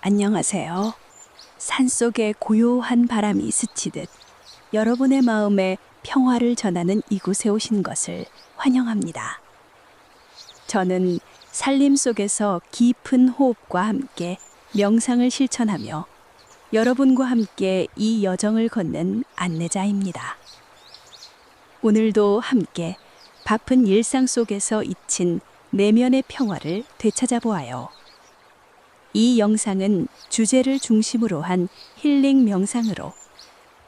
안녕하세요. 산속에 고요한 바람이 스치듯 여러분의 마음에 평화를 전하는 이곳에 오신 것을 환영합니다. 저는 살림 속에서 깊은 호흡과 함께 명상을 실천하며 여러분과 함께 이 여정을 걷는 안내자입니다. 오늘도 함께 바쁜 일상 속에서 잊힌 내면의 평화를 되찾아 보아요. 이 영상은 주제를 중심으로 한 힐링 명상으로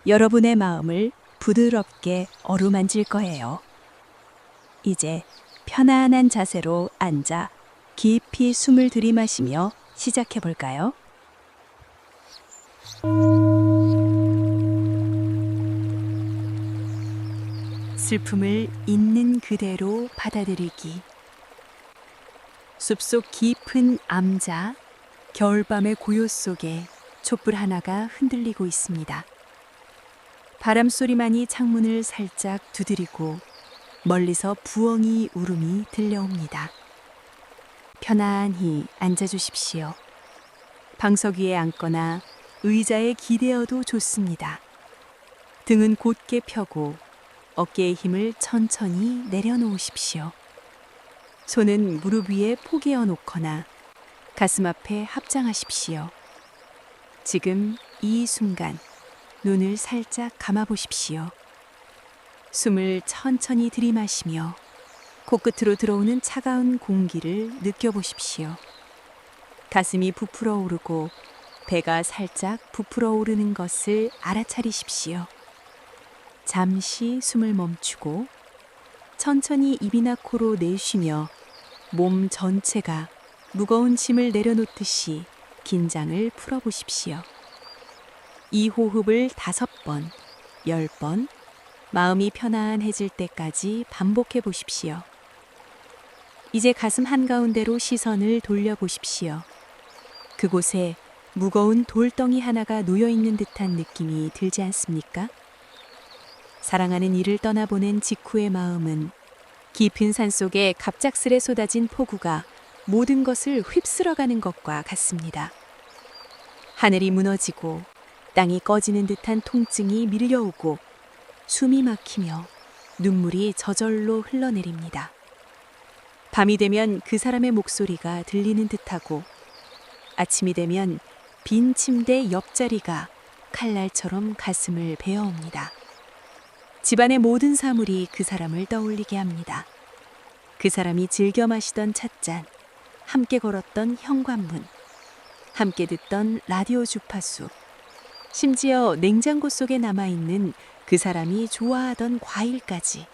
여러분의 마음을 부드럽게 어루만질 거예요. 이제 편안한 자세로 앉아 깊이 숨을 들이마시며 시작해 볼까요? 슬픔을 있는 그대로 받아들이기. 숲속 깊은 암자, 겨울밤의 고요 속에 촛불 하나가 흔들리고 있습니다. 바람 소리만이 창문을 살짝 두드리고 멀리서 부엉이 울음이 들려옵니다. 편안히 앉아주십시오. 방석 위에 앉거나 의자에 기대어도 좋습니다. 등은 곧게 펴고 어깨의 힘을 천천히 내려놓으십시오. 손은 무릎 위에 포개어 놓거나 가슴 앞에 합장하십시오. 지금 이 순간 눈을 살짝 감아 보십시오. 숨을 천천히 들이마시며 코끝으로 들어오는 차가운 공기를 느껴보십시오. 가슴이 부풀어 오르고 배가 살짝 부풀어 오르는 것을 알아차리십시오. 잠시 숨을 멈추고 천천히 입이나 코로 내쉬며 몸 전체가 무거운 짐을 내려놓듯이 긴장을 풀어보십시오. 이 호흡을 5번, 10번, 마음이 편안해질 때까지 반복해 보십시오. 이제 가슴 한가운데로 시선을 돌려보십시오. 그곳에 무거운 돌덩이 하나가 놓여있는 듯한 느낌이 들지 않습니까? 사랑하는 이를 떠나보낸 직후의 마음은 깊은 산속에 갑작스레 쏟아진 폭우가 모든 것을 휩쓸어가는 것과 같습니다. 하늘이 무너지고 땅이 꺼지는 듯한 통증이 밀려오고 숨이 막히며 눈물이 저절로 흘러내립니다. 밤이 되면 그 사람의 목소리가 들리는 듯하고 아침이 되면 빈 침대 옆자리가 칼날처럼 가슴을 베어옵니다. 집안의 모든 사물이 그 사람을 떠올리게 합니다. 그 사람이 즐겨 마시던 찻잔, 함께 걸었던 현관문, 함께 듣던 라디오 주파수, 심지어 냉장고 속에 남아있는 그 사람이 좋아하던 과일까지.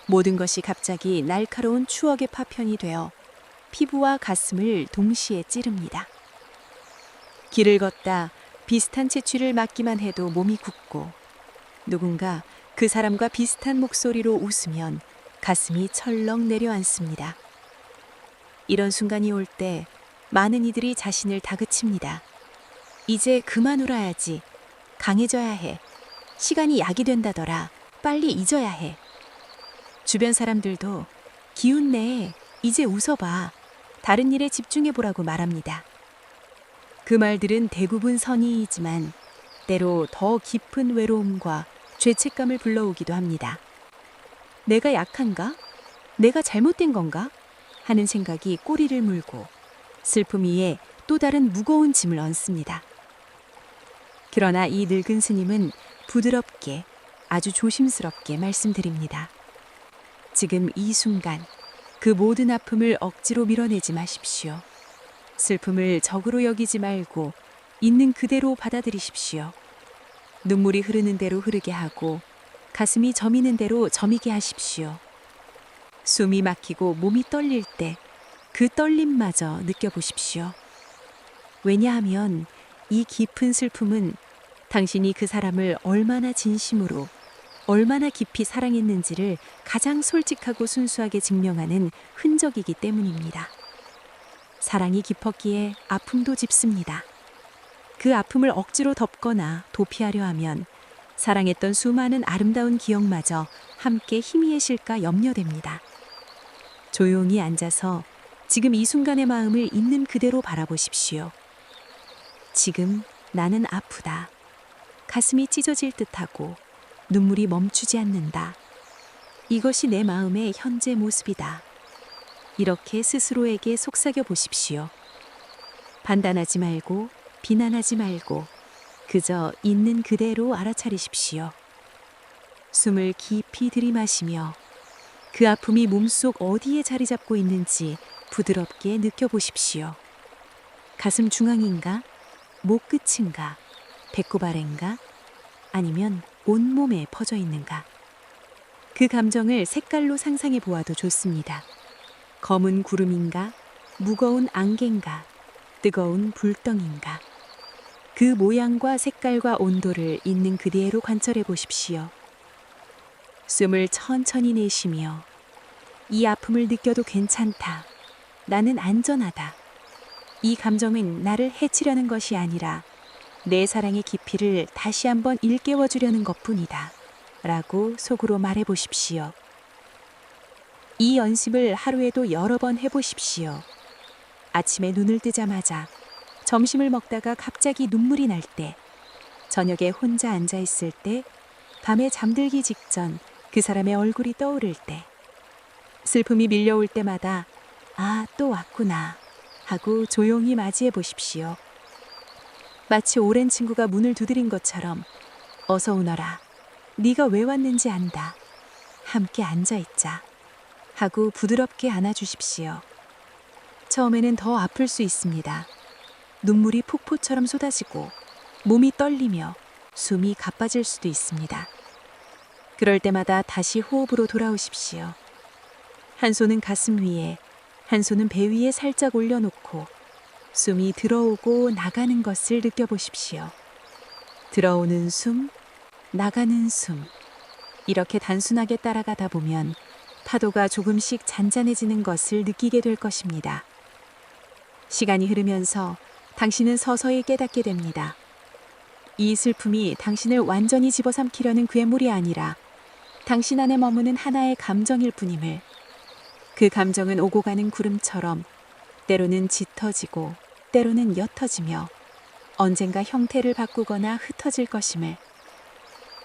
모든 것이 갑자기 날카로운 추억의 파편이 되어 피부와 가슴을 동시에 찌릅니다. 길을 걷다 비슷한 채취를 맡기만 해도 몸이 굳고 누군가 그 사람과 비슷한 목소리로 웃으면 가슴이 철렁 내려앉습니다. 이런 순간이 올 때 많은 이들이 자신을 다그칩니다. 이제 그만 울어야지. 강해져야 해. 시간이 약이 된다더라. 빨리 잊어야 해. 주변 사람들도 기운 내. 이제 웃어봐. 다른 일에 집중해보라고 말합니다. 그 말들은 대부분 선의이지만 때로 더 깊은 외로움과 죄책감을 불러오기도 합니다. 내가 약한가? 내가 잘못된 건가? 하는 생각이 꼬리를 물고 슬픔 위에 또 다른 무거운 짐을 얹습니다. 그러나 이 늙은 스님은 부드럽게 아주 조심스럽게 말씀드립니다. 지금 이 순간 그 모든 아픔을 억지로 밀어내지 마십시오. 슬픔을 적으로 여기지 말고 있는 그대로 받아들이십시오. 눈물이 흐르는 대로 흐르게 하고 가슴이 저미는 대로 저미게 하십시오. 숨이 막히고 몸이 떨릴 때 그 떨림마저 느껴보십시오. 왜냐하면 이 깊은 슬픔은 당신이 그 사람을 얼마나 진심으로, 얼마나 깊이 사랑했는지를 가장 솔직하고 순수하게 증명하는 흔적이기 때문입니다. 사랑이 깊었기에 아픔도 짙습니다. 그 아픔을 억지로 덮거나 도피하려 하면 사랑했던 수많은 아름다운 기억마저 함께 희미해질까 염려됩니다. 조용히 앉아서 지금 이 순간의 마음을 있는 그대로 바라보십시오. 지금 나는 아프다. 가슴이 찢어질 듯하고 눈물이 멈추지 않는다. 이것이 내 마음의 현재 모습이다. 이렇게 스스로에게 속삭여 보십시오. 판단하지 말고 비난하지 말고 그저 있는 그대로 알아차리십시오. 숨을 깊이 들이마시며 그 아픔이 몸속 어디에 자리 잡고 있는지 부드럽게 느껴보십시오. 가슴 중앙인가? 목 끝인가? 배꼽 아래인가? 아니면 온몸에 퍼져 있는가? 그 감정을 색깔로 상상해 보아도 좋습니다. 검은 구름인가? 무거운 안개인가? 뜨거운 불덩인가? 그 모양과 색깔과 온도를 있는 그대로 관찰해 보십시오. 숨을 천천히 내쉬며 이 아픔을 느껴도 괜찮다. 나는 안전하다. 이 감정은 나를 해치려는 것이 아니라 내 사랑의 깊이를 다시 한번 일깨워 주려는 것뿐이다. 라고 속으로 말해 보십시오. 이 연습을 하루에도 여러 번 해보십시오. 아침에 눈을 뜨자마자, 점심을 먹다가 갑자기 눈물이 날 때, 저녁에 혼자 앉아 있을 때, 밤에 잠들기 직전 그 사람의 얼굴이 떠오를 때, 슬픔이 밀려올 때마다 아, 또 왔구나 하고 조용히 맞이해 보십시오. 마치 오랜 친구가 문을 두드린 것처럼 어서 오너라. 네가 왜 왔는지 안다. 함께 앉아있자. 하고 부드럽게 안아주십시오. 처음에는 더 아플 수 있습니다. 눈물이 폭포처럼 쏟아지고 몸이 떨리며 숨이 가빠질 수도 있습니다. 그럴 때마다 다시 호흡으로 돌아오십시오. 한 손은 가슴 위에, 한 손은 배 위에 살짝 올려놓고 숨이 들어오고 나가는 것을 느껴보십시오. 들어오는 숨, 나가는 숨. 이렇게 단순하게 따라가다 보면 파도가 조금씩 잔잔해지는 것을 느끼게 될 것입니다. 시간이 흐르면서 당신은 서서히 깨닫게 됩니다. 이 슬픔이 당신을 완전히 집어삼키려는 괴물이 아니라 당신 안에 머무는 하나의 감정일 뿐임을, 그 감정은 오고 가는 구름처럼 때로는 짙어지고 때로는 옅어지며 언젠가 형태를 바꾸거나 흩어질 것임을,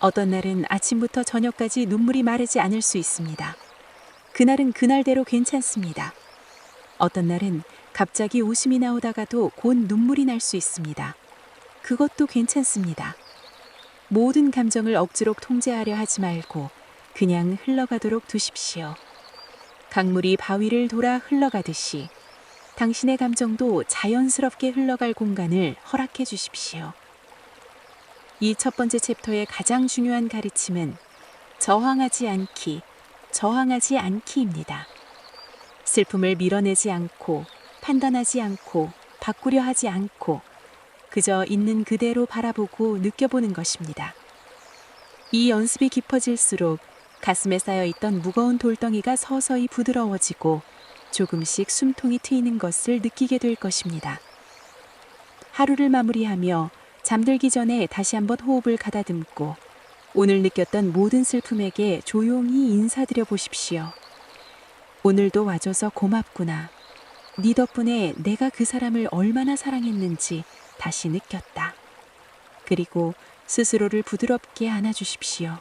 어떤 날은 아침부터 저녁까지 눈물이 마르지 않을 수 있습니다. 그날은 그날대로 괜찮습니다. 어떤 날은 갑자기 웃음이 나오다가도 곧 눈물이 날 수 있습니다. 그것도 괜찮습니다. 모든 감정을 억지로 통제하려 하지 말고 그냥 흘러가도록 두십시오. 강물이 바위를 돌아 흘러가듯이 당신의 감정도 자연스럽게 흘러갈 공간을 허락해 주십시오. 이 첫 번째 챕터의 가장 중요한 가르침은 저항하지 않기입니다. 슬픔을 밀어내지 않고 판단하지 않고 바꾸려 하지 않고 그저 있는 그대로 바라보고 느껴보는 것입니다. 이 연습이 깊어질수록 가슴에 쌓여있던 무거운 돌덩이가 서서히 부드러워지고 조금씩 숨통이 트이는 것을 느끼게 될 것입니다. 하루를 마무리하며 잠들기 전에 다시 한번 호흡을 가다듬고 오늘 느꼈던 모든 슬픔에게 조용히 인사드려 보십시오. 오늘도 와줘서 고맙구나. 네 덕분에 내가 그 사람을 얼마나 사랑했는지 다시 느꼈다. 그리고 스스로를 부드럽게 안아주십시오.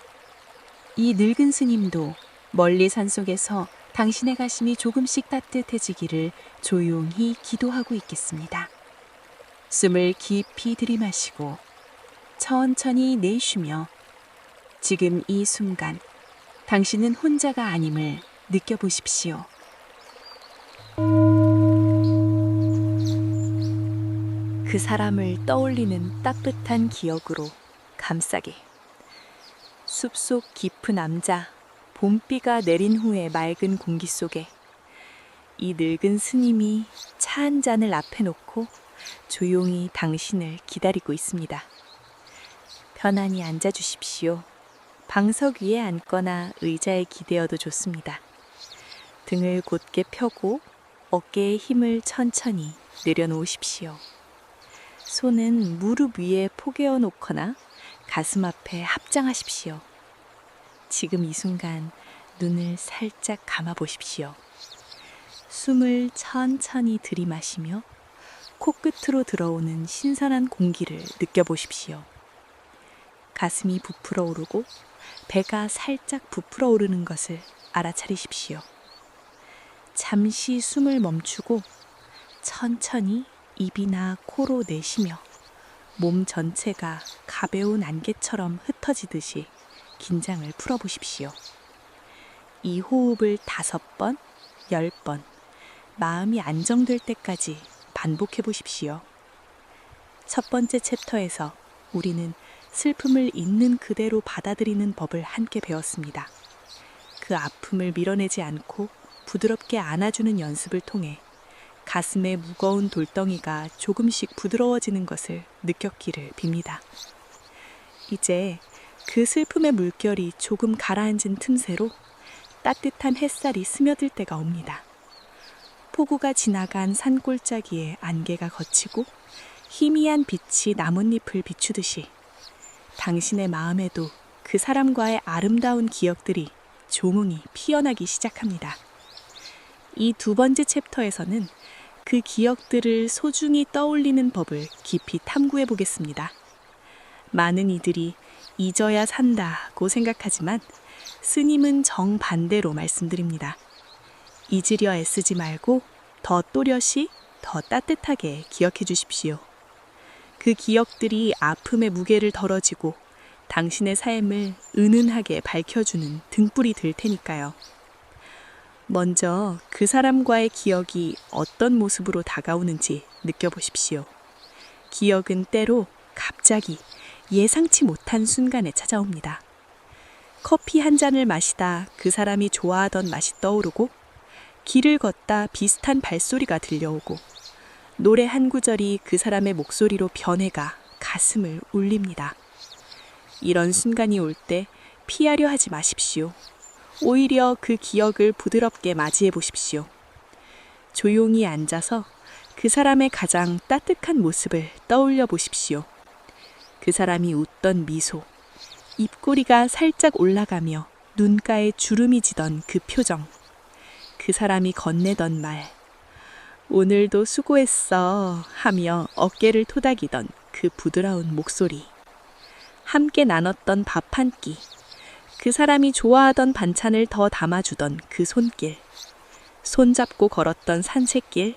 이 늙은 스님도 멀리 산속에서 당신의 가슴이 조금씩 따뜻해지기를 조용히 기도하고 있겠습니다. 숨을 깊이 들이마시고 천천히 내쉬며 지금 이 순간 당신은 혼자가 아님을 느껴보십시오. 그 사람을 떠올리는 따뜻한 기억으로 감싸게. 숲속 깊은 암자, 봄비가 내린 후에 맑은 공기 속에 이 늙은 스님이 차 한 잔을 앞에 놓고 조용히 당신을 기다리고 있습니다. 편안히 앉아주십시오. 방석 위에 앉거나 의자에 기대어도 좋습니다. 등을 곧게 펴고 어깨에 힘을 천천히 내려놓으십시오. 손은 무릎 위에 포개어 놓거나 가슴 앞에 합장하십시오. 지금 이 순간 눈을 살짝 감아 보십시오. 숨을 천천히 들이마시며 코끝으로 들어오는 신선한 공기를 느껴보십시오. 가슴이 부풀어 오르고 배가 살짝 부풀어 오르는 것을 알아차리십시오. 잠시 숨을 멈추고 천천히 입이나 코로 내쉬며 몸 전체가 가벼운 안개처럼 흩어지듯이 긴장을 풀어보십시오. 이 호흡을 5번, 10번, 마음이 안정될 때까지 반복해 보십시오. 첫 번째 챕터에서 우리는 슬픔을 있는 그대로 받아들이는 법을 함께 배웠습니다. 그 아픔을 밀어내지 않고 부드럽게 안아주는 연습을 통해 가슴의 무거운 돌덩이가 조금씩 부드러워지는 것을 느꼈기를 빕니다. 이제 그 슬픔의 물결이 조금 가라앉은 틈새로 따뜻한 햇살이 스며들 때가 옵니다. 폭우가 지나간 산골짜기에 안개가 걷히고 희미한 빛이 나뭇잎을 비추듯이 당신의 마음에도 그 사람과의 아름다운 기억들이 조용히 피어나기 시작합니다. 이 2번째 챕터에서는 그 기억들을 소중히 떠올리는 법을 깊이 탐구해 보겠습니다. 많은 이들이 잊어야 산다고 생각하지만 스님은 정반대로 말씀드립니다. 잊으려 애쓰지 말고 더 또렷이, 더 따뜻하게 기억해 주십시오. 그 기억들이 아픔의 무게를 덜어지고 당신의 삶을 은은하게 밝혀주는 등불이 될 테니까요. 먼저 그 사람과의 기억이 어떤 모습으로 다가오는지 느껴보십시오. 기억은 때로 갑자기 예상치 못한 순간에 찾아옵니다. 커피 한 잔을 마시다 그 사람이 좋아하던 맛이 떠오르고 길을 걷다 비슷한 발소리가 들려오고 노래 한 구절이 그 사람의 목소리로 변해가 가슴을 울립니다. 이런 순간이 올 때 피하려 하지 마십시오. 오히려 그 기억을 부드럽게 맞이해 보십시오. 조용히 앉아서 그 사람의 가장 따뜻한 모습을 떠올려 보십시오. 그 사람이 웃던 미소, 입꼬리가 살짝 올라가며 눈가에 주름이 지던 그 표정, 그 사람이 건네던 말, 오늘도 수고했어 하며 어깨를 토닥이던 그 부드러운 목소리, 함께 나눴던 밥 한 끼, 그 사람이 좋아하던 반찬을 더 담아주던 그 손길, 손잡고 걸었던 산책길,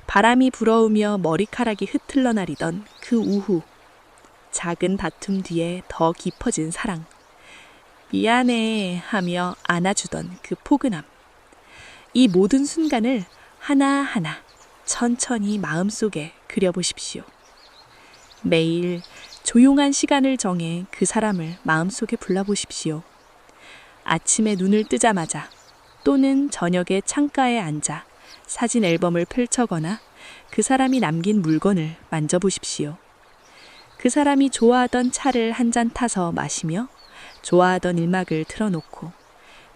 바람이 불어오며 머리카락이 흐틀러 나리던 그 우후, 작은 다툼 뒤에 더 깊어진 사랑, 미안해 하며 안아주던 그 포근함. 이 모든 순간을 하나하나 천천히 마음속에 그려보십시오. 매일 조용한 시간을 정해 그 사람을 마음속에 불러보십시오. 아침에 눈을 뜨자마자 또는 저녁에 창가에 앉아 사진 앨범을 펼쳐거나 그 사람이 남긴 물건을 만져보십시오. 그 사람이 좋아하던 차를 한 잔 타서 마시며 좋아하던 음악을 틀어놓고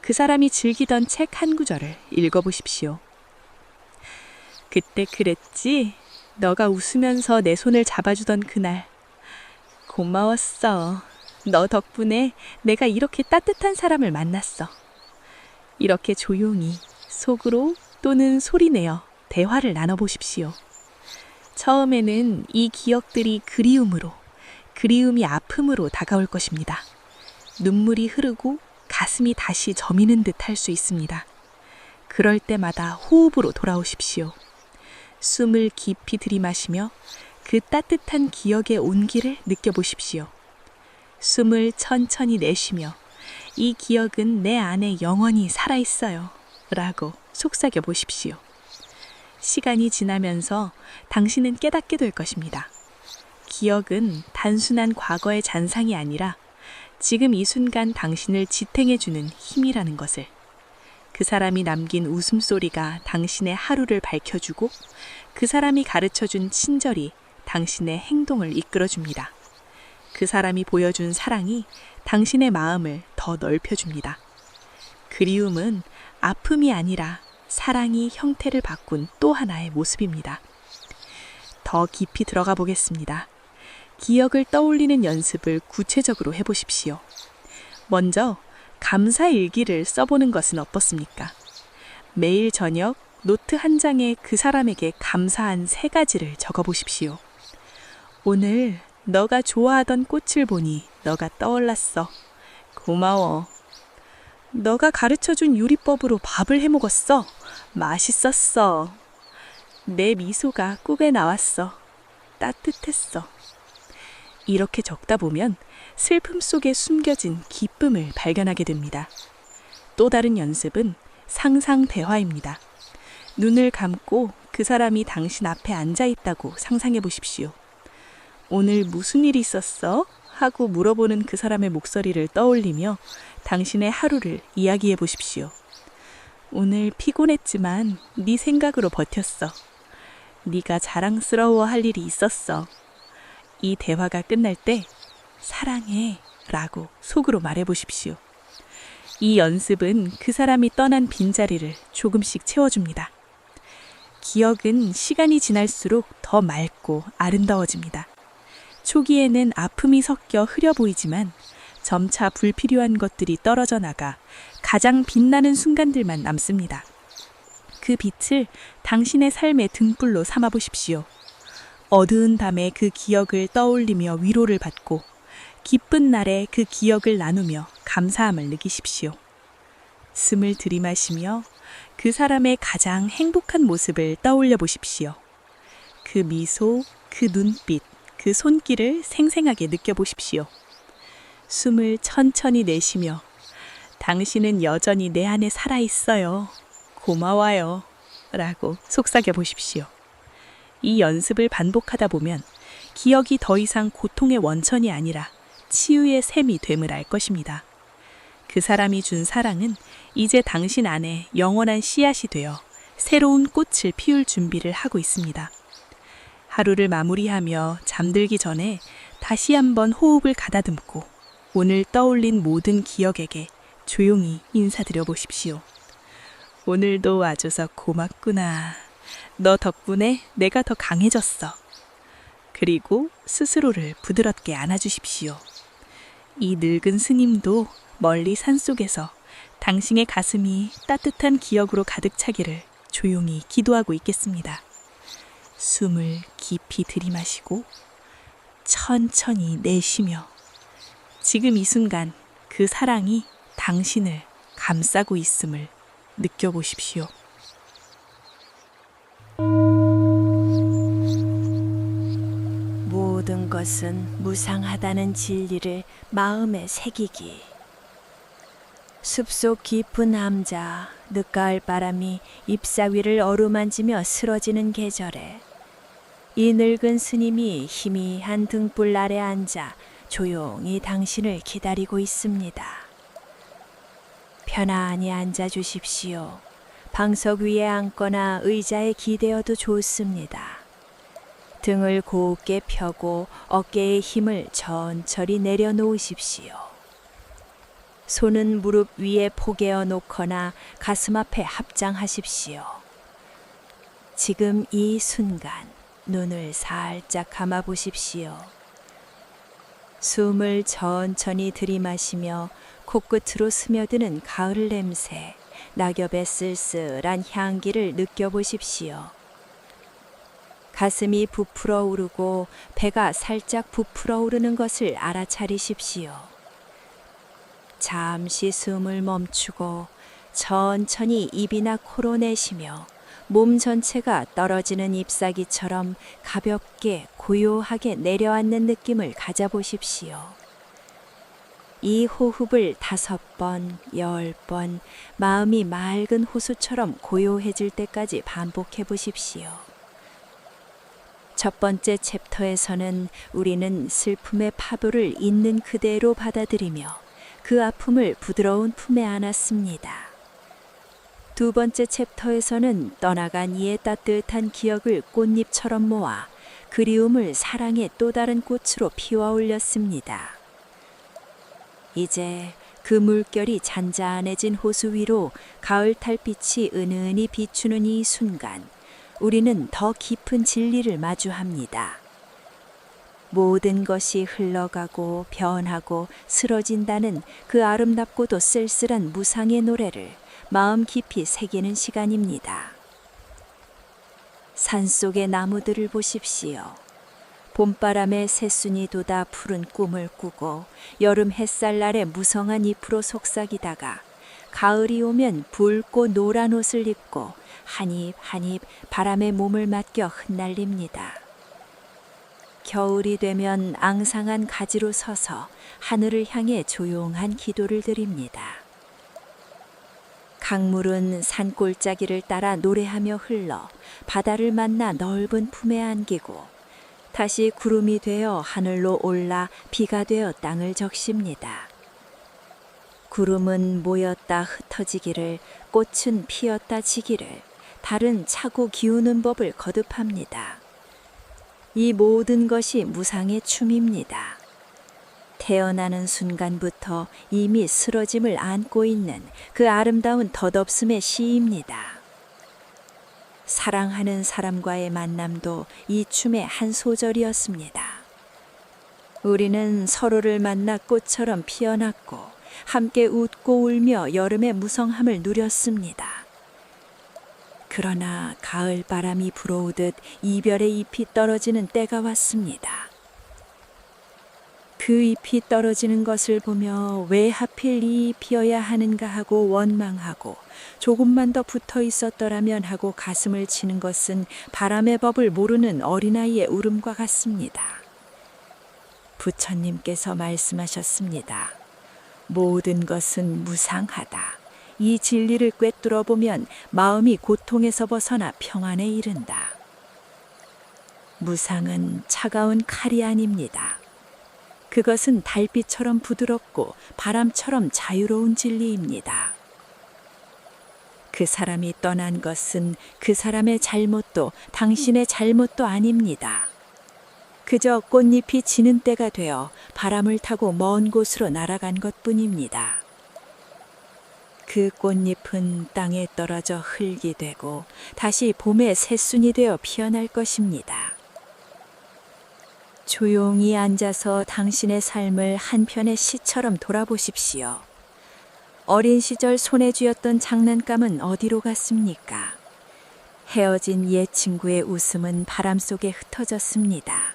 그 사람이 즐기던 책 한 구절을 읽어보십시오. 그때 그랬지? 너가 웃으면서 내 손을 잡아주던 그날. 고마웠어. 너 덕분에 내가 이렇게 따뜻한 사람을 만났어. 이렇게 조용히 속으로 또는 소리내어 대화를 나눠보십시오. 처음에는 이 기억들이 그리움으로, 그리움이 아픔으로 다가올 것입니다. 눈물이 흐르고 가슴이 다시 저미는 듯 할 수 있습니다. 그럴 때마다 호흡으로 돌아오십시오. 숨을 깊이 들이마시며 그 따뜻한 기억의 온기를 느껴보십시오. 숨을 천천히 내쉬며 이 기억은 내 안에 영원히 살아있어요 라고 속삭여 보십시오. 시간이 지나면서 당신은 깨닫게 될 것입니다. 기억은 단순한 과거의 잔상이 아니라 지금 이 순간 당신을 지탱해주는 힘이라는 것을. 그 사람이 남긴 웃음소리가 당신의 하루를 밝혀주고 그 사람이 가르쳐준 친절이 당신의 행동을 이끌어줍니다. 그 사람이 보여준 사랑이 당신의 마음을 더 넓혀줍니다. 그리움은 아픔이 아니라 사랑이 형태를 바꾼 또 하나의 모습입니다. 더 깊이 들어가 보겠습니다. 기억을 떠올리는 연습을 구체적으로 해보십시오. 먼저 감사 일기를 써보는 것은 어떻습니까? 매일 저녁 노트 한 장에 그 사람에게 감사한 3가지를 적어보십시오. 오늘 너가 좋아하던 꽃을 보니 너가 떠올랐어. 고마워. 너가 가르쳐준 요리법으로 밥을 해먹었어. 맛있었어. 내 미소가 꿈에 나왔어. 따뜻했어. 이렇게 적다 보면 슬픔 속에 숨겨진 기쁨을 발견하게 됩니다. 또 다른 연습은 상상 대화입니다. 눈을 감고 그 사람이 당신 앞에 앉아 있다고 상상해 보십시오. 오늘 무슨 일이 있었어? 하고 물어보는 그 사람의 목소리를 떠올리며 당신의 하루를 이야기해 보십시오. 오늘 피곤했지만 네 생각으로 버텼어. 네가 자랑스러워할 일이 있었어. 이 대화가 끝날 때 사랑해 라고 속으로 말해 보십시오. 이 연습은 그 사람이 떠난 빈자리를 조금씩 채워줍니다. 기억은 시간이 지날수록 더 맑고 아름다워집니다. 초기에는 아픔이 섞여 흐려 보이지만 점차 불필요한 것들이 떨어져 나가 가장 빛나는 순간들만 남습니다. 그 빛을 당신의 삶의 등불로 삼아 보십시오. 어두운 밤에 그 기억을 떠올리며 위로를 받고 기쁜 날에 그 기억을 나누며 감사함을 느끼십시오. 숨을 들이마시며 그 사람의 가장 행복한 모습을 떠올려 보십시오. 그 미소, 그 눈빛, 그 손길을 생생하게 느껴보십시오. 숨을 천천히 내쉬며 당신은 여전히 내 안에 살아있어요. 고마워요. 라고 속삭여 보십시오. 이 연습을 반복하다 보면 기억이 더 이상 고통의 원천이 아니라 치유의 샘이 됨을 알 것입니다. 그 사람이 준 사랑은 이제 당신 안에 영원한 씨앗이 되어 새로운 꽃을 피울 준비를 하고 있습니다. 하루를 마무리하며 잠들기 전에 다시 한번 호흡을 가다듬고 오늘 떠올린 모든 기억에게 조용히 인사드려 보십시오. 오늘도 와줘서 고맙구나. 너 덕분에 내가 더 강해졌어. 그리고 스스로를 부드럽게 안아주십시오. 이 늙은 스님도 멀리 산속에서 당신의 가슴이 따뜻한 기억으로 가득 차기를 조용히 기도하고 있겠습니다. 숨을 깊이 들이마시고 천천히 내쉬며 지금 이 순간 그 사랑이 당신을 감싸고 있음을 느껴보십시오. 모든 것은 무상하다는 진리를 마음에 새기기. 숲속 깊은 함자, 늦가을 바람이 잎사위를 어루만지며 쓰러지는 계절에 이 늙은 스님이 희미한 등불 아래 앉아 조용히 당신을 기다리고 있습니다. 편안히 앉아 주십시오. 방석 위에 앉거나 의자에 기대어도 좋습니다. 등을 곱게 펴고 어깨의 힘을 천천히 내려놓으십시오. 손은 무릎 위에 포개어 놓거나 가슴 앞에 합장하십시오. 지금 이 순간 눈을 살짝 감아 보십시오. 숨을 천천히 들이마시며 코끝으로 스며드는 가을 냄새, 낙엽의 쓸쓸한 향기를 느껴보십시오. 가슴이 부풀어 오르고 배가 살짝 부풀어 오르는 것을 알아차리십시오. 잠시 숨을 멈추고 천천히 입이나 코로 내쉬며 몸 전체가 떨어지는 잎사귀처럼 가볍게 고요하게 내려앉는 느낌을 가져보십시오. 이 호흡을 5번, 10번 마음이 맑은 호수처럼 고요해질 때까지 반복해 보십시오. 첫 번째 챕터에서는 우리는 슬픔의 파도를 있는 그대로 받아들이며 그 아픔을 부드러운 품에 안았습니다. 두 번째 챕터에서는 떠나간 이의 따뜻한 기억을 꽃잎처럼 모아 그리움을 사랑의 또 다른 꽃으로 피워 올렸습니다. 이제 그 물결이 잔잔해진 호수 위로 가을 달빛이 은은히 비추는 이 순간 우리는 더 깊은 진리를 마주합니다. 모든 것이 흘러가고 변하고 쓰러진다는 그 아름답고도 쓸쓸한 무상의 노래를 마음 깊이 새기는 시간입니다. 산속의 나무들을 보십시오. 봄바람에 새순이 돋아 푸른 꿈을 꾸고 여름 햇살 아래 무성한 잎으로 속삭이다가 가을이 오면 붉고 노란 옷을 입고 한 입 한 입 바람에 몸을 맡겨 흩날립니다. 겨울이 되면 앙상한 가지로 서서 하늘을 향해 조용한 기도를 드립니다. 강물은 산골짜기를 따라 노래하며 흘러 바다를 만나 넓은 품에 안기고 다시 구름이 되어 하늘로 올라 비가 되어 땅을 적십니다. 구름은 모였다 흩어지기를, 꽃은 피었다 지기를, 달은 차고 기우는 법을 거듭합니다. 이 모든 것이 무상의 춤입니다. 태어나는 순간부터 이미 쓰러짐을 안고 있는 그 아름다운 덧없음의 시입니다. 사랑하는 사람과의 만남도 이 춤의 한 소절이었습니다. 우리는 서로를 만나 꽃처럼 피어났고 함께 웃고 울며 여름의 무성함을 누렸습니다. 그러나 가을 바람이 불어오듯 이별의 잎이 떨어지는 때가 왔습니다. 그 잎이 떨어지는 것을 보며 왜 하필 이 잎이어야 하는가 하고 원망하고 조금만 더 붙어 있었더라면 하고 가슴을 치는 것은 바람의 법을 모르는 어린아이의 울음과 같습니다. 부처님께서 말씀하셨습니다. 모든 것은 무상하다. 이 진리를 꿰뚫어 보면 마음이 고통에서 벗어나 평안에 이른다. 무상은 차가운 칼이 아닙니다. 그것은 달빛처럼 부드럽고 바람처럼 자유로운 진리입니다. 그 사람이 떠난 것은 그 사람의 잘못도 당신의 잘못도 아닙니다. 그저 꽃잎이 지는 때가 되어 바람을 타고 먼 곳으로 날아간 것뿐입니다. 그 꽃잎은 땅에 떨어져 흙이 되고 다시 봄의 새순이 되어 피어날 것입니다. 조용히 앉아서 당신의 삶을 한 편의 시처럼 돌아보십시오. 어린 시절 손에 쥐었던 장난감은 어디로 갔습니까? 헤어진 옛 친구의 웃음은 바람 속에 흩어졌습니다.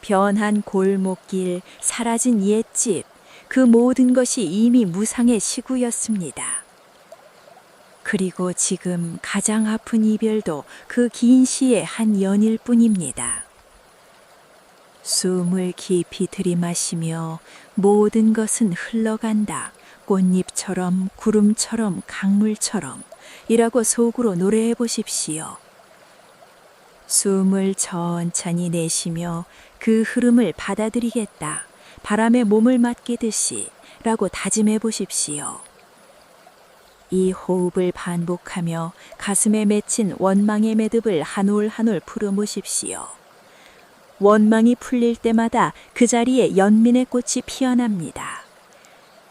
변한 골목길, 사라진 옛집, 그 모든 것이 이미 무상의 시구였습니다. 그리고 지금 가장 아픈 이별도 그 긴 시의 한 연일 뿐입니다. 숨을 깊이 들이마시며 모든 것은 흘러간다. 꽃잎처럼 구름처럼 강물처럼 이라고 속으로 노래해 보십시오. 숨을 천천히 내쉬며 그 흐름을 받아들이겠다. 바람에 몸을 맡기듯이 라고 다짐해 보십시오. 이 호흡을 반복하며 가슴에 맺힌 원망의 매듭을 한 올 한 올 풀어보십시오. 원망이 풀릴 때마다 그 자리에 연민의 꽃이 피어납니다.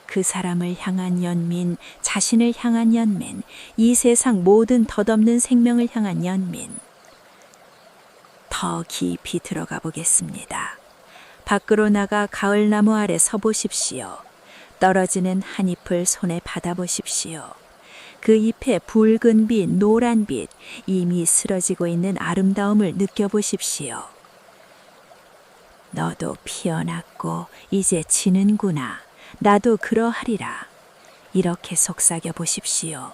그 사람을 향한 연민, 자신을 향한 연민, 이 세상 모든 덧없는 생명을 향한 연민. 더 깊이 들어가 보겠습니다. 밖으로 나가 가을나무 아래 서 보십시오. 떨어지는 한 잎을 손에 받아보십시오. 그 잎의 붉은 빛, 노란 빛, 이미 쓰러지고 있는 아름다움을 느껴보십시오. 너도 피어났고 이제 지는구나. 나도 그러하리라. 이렇게 속삭여 보십시오.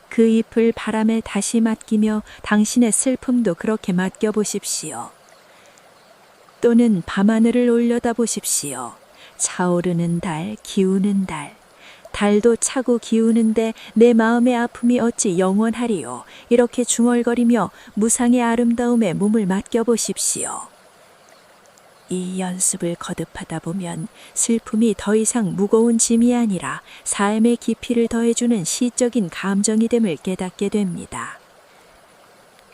그 잎을 바람에 다시 맡기며 당신의 슬픔도 그렇게 맡겨보십시오. 또는 밤하늘을 올려다 보십시오. 차오르는 달, 기우는 달. 달도 차고 기우는데 내 마음의 아픔이 어찌 영원하리요. 이렇게 중얼거리며 무상의 아름다움에 몸을 맡겨보십시오. 이 연습을 거듭하다 보면 슬픔이 더 이상 무거운 짐이 아니라 삶의 깊이를 더해주는 시적인 감정이 됨을 깨닫게 됩니다.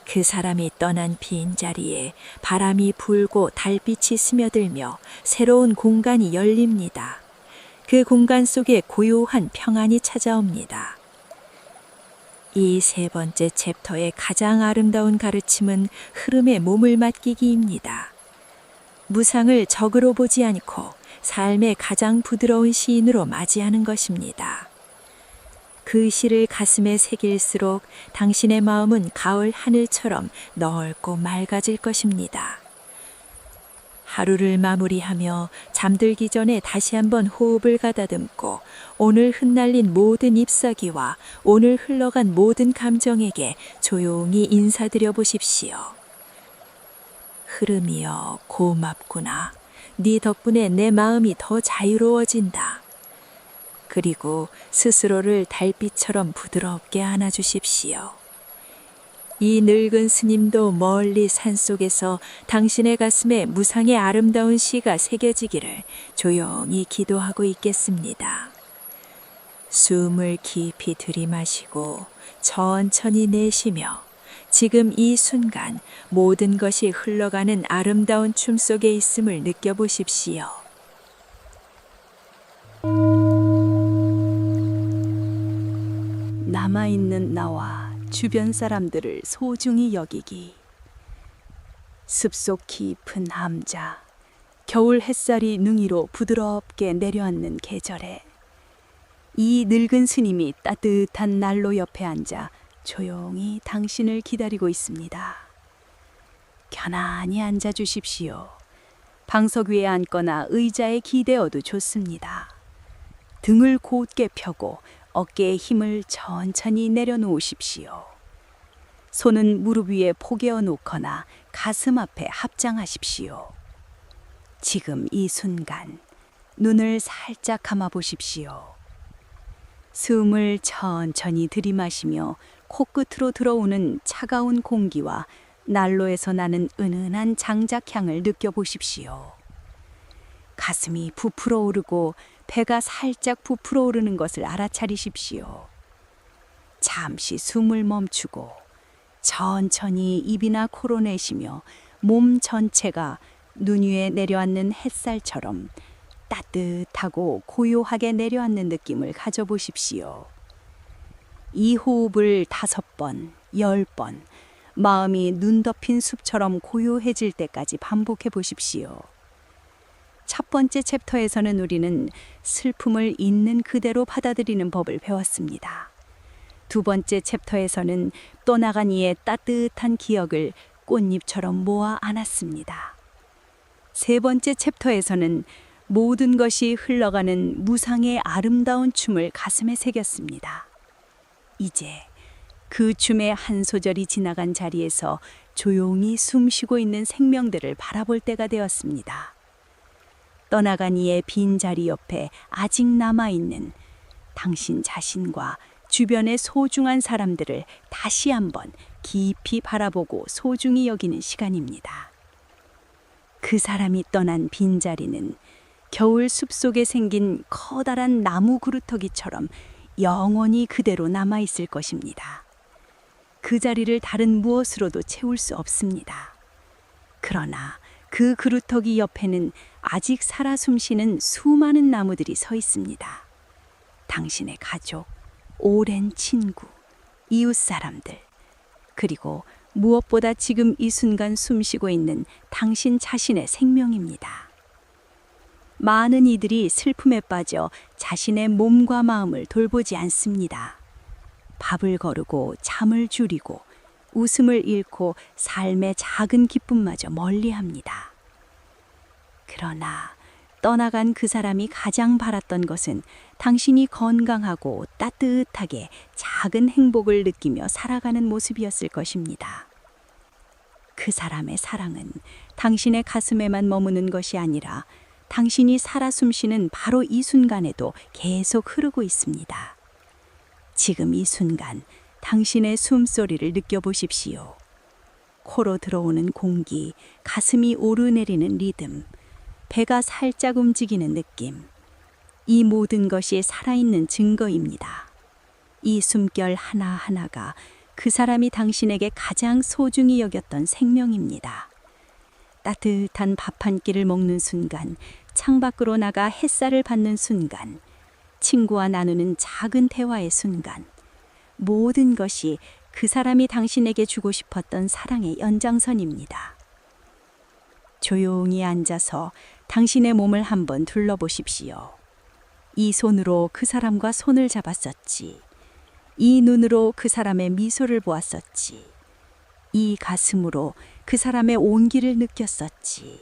그 사람이 떠난 빈자리에 바람이 불고 달빛이 스며들며 새로운 공간이 열립니다. 그 공간 속에 고요한 평안이 찾아옵니다. 이 세 번째 챕터의 가장 아름다운 가르침은 흐름에 몸을 맡기기입니다. 무상을 적으로 보지 않고 삶의 가장 부드러운 시인으로 맞이하는 것입니다. 그 시를 가슴에 새길수록 당신의 마음은 가을 하늘처럼 넓고 맑아질 것입니다. 하루를 마무리하며 잠들기 전에 다시 한번 호흡을 가다듬고 오늘 흩날린 모든 잎사귀와 오늘 흘러간 모든 감정에게 조용히 인사드려 보십시오. 흐름이여 고맙구나. 네 덕분에 내 마음이 더 자유로워진다. 그리고 스스로를 달빛처럼 부드럽게 안아주십시오. 이 늙은 스님도 멀리 산속에서 당신의 가슴에 무상의 아름다운 시가 새겨지기를 조용히 기도하고 있겠습니다. 숨을 깊이 들이마시고 천천히 내쉬며 지금 이 순간 모든 것이 흘러가는 아름다운 춤 속에 있음을 느껴보십시오. 남아있는 나와 주변 사람들을 소중히 여기기. 숲속 깊은 함자, 겨울 햇살이 능이로 부드럽게 내려앉는 계절에 이 늙은 스님이 따뜻한 난로 옆에 앉아 조용히 당신을 기다리고 있습니다. 편안히 앉아 주십시오. 방석 위에 앉거나 의자에 기대어도 좋습니다. 등을 곧게 펴고 어깨에 힘을 천천히 내려놓으십시오. 손은 무릎 위에 포개어 놓거나 가슴 앞에 합장하십시오. 지금 이 순간 눈을 살짝 감아 보십시오. 숨을 천천히 들이마시며 코끝으로 들어오는 차가운 공기와 난로에서 나는 은은한 장작향을 느껴보십시오. 가슴이 부풀어 오르고 배가 살짝 부풀어 오르는 것을 알아차리십시오. 잠시 숨을 멈추고 천천히 입이나 코로 내쉬며 몸 전체가 눈 위에 내려앉는 햇살처럼 따뜻하고 고요하게 내려앉는 느낌을 가져보십시오. 이 호흡을 5번, 10번, 마음이 눈 덮인 숲처럼 고요해질 때까지 반복해 보십시오. 첫 번째 챕터에서는 우리는 슬픔을 있는 그대로 받아들이는 법을 배웠습니다. 두 번째 챕터에서는 떠나간 이의 따뜻한 기억을 꽃잎처럼 모아 안았습니다. 세 번째 챕터에서는 모든 것이 흘러가는 무상의 아름다운 춤을 가슴에 새겼습니다. 이제 그 춤의 한 소절이 지나간 자리에서 조용히 숨쉬고 있는 생명들을 바라볼 때가 되었습니다. 떠나간 이의 빈자리 옆에 아직 남아있는 당신 자신과 주변의 소중한 사람들을 다시 한번 깊이 바라보고 소중히 여기는 시간입니다. 그 사람이 떠난 빈자리는 겨울 숲속에 생긴 커다란 나무 그루터기처럼 영원히 그대로 남아있을 것입니다. 그 자리를 다른 무엇으로도 채울 수 없습니다. 그러나 그 그루터기 옆에는 아직 살아 숨쉬는 수많은 나무들이 서 있습니다. 당신의 가족, 오랜 친구, 이웃 사람들, 그리고 무엇보다 지금 이 순간 숨쉬고 있는 당신 자신의 생명입니다. 많은 이들이 슬픔에 빠져 자신의 몸과 마음을 돌보지 않습니다. 밥을 거르고 잠을 줄이고 웃음을 잃고 삶의 작은 기쁨마저 멀리합니다. 그러나 떠나간 그 사람이 가장 바랐던 것은 당신이 건강하고 따뜻하게 작은 행복을 느끼며 살아가는 모습이었을 것입니다. 그 사람의 사랑은 당신의 가슴에만 머무는 것이 아니라 당신이 살아 숨쉬는 바로 이 순간에도 계속 흐르고 있습니다. 지금 이 순간 당신의 숨소리를 느껴보십시오. 코로 들어오는 공기, 가슴이 오르내리는 리듬, 배가 살짝 움직이는 느낌. 이 모든 것이 살아있는 증거입니다. 이 숨결 하나하나가 그 사람이 당신에게 가장 소중히 여겼던 생명입니다. 따뜻한 밥 한 끼를 먹는 순간, 창밖으로 나가 햇살을 받는 순간, 친구와 나누는 작은 대화의 순간, 모든 것이 그 사람이 당신에게 주고 싶었던 사랑의 연장선입니다. 조용히 앉아서 당신의 몸을 한번 둘러보십시오. 이 손으로 그 사람과 손을 잡았었지. 이 눈으로 그 사람의 미소를 보았었지. 이 가슴으로 그 사람의 온기를 느꼈었지.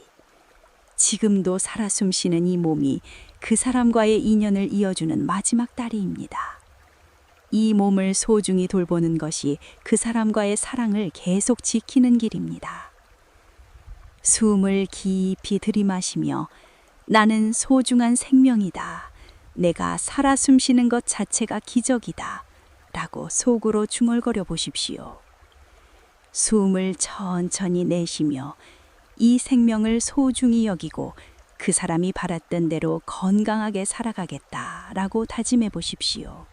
지금도 살아 숨쉬는 이 몸이 그 사람과의 인연을 이어주는 마지막 다리입니다. 이 몸을 소중히 돌보는 것이 그 사람과의 사랑을 계속 지키는 길입니다. 숨을 깊이 들이마시며 나는 소중한 생명이다. 내가 살아 숨쉬는 것 자체가 기적이다. 라고 속으로 중얼거려 보십시오. 숨을 천천히 내쉬며 이 생명을 소중히 여기고 그 사람이 바랐던 대로 건강하게 살아가겠다라고 다짐해 보십시오.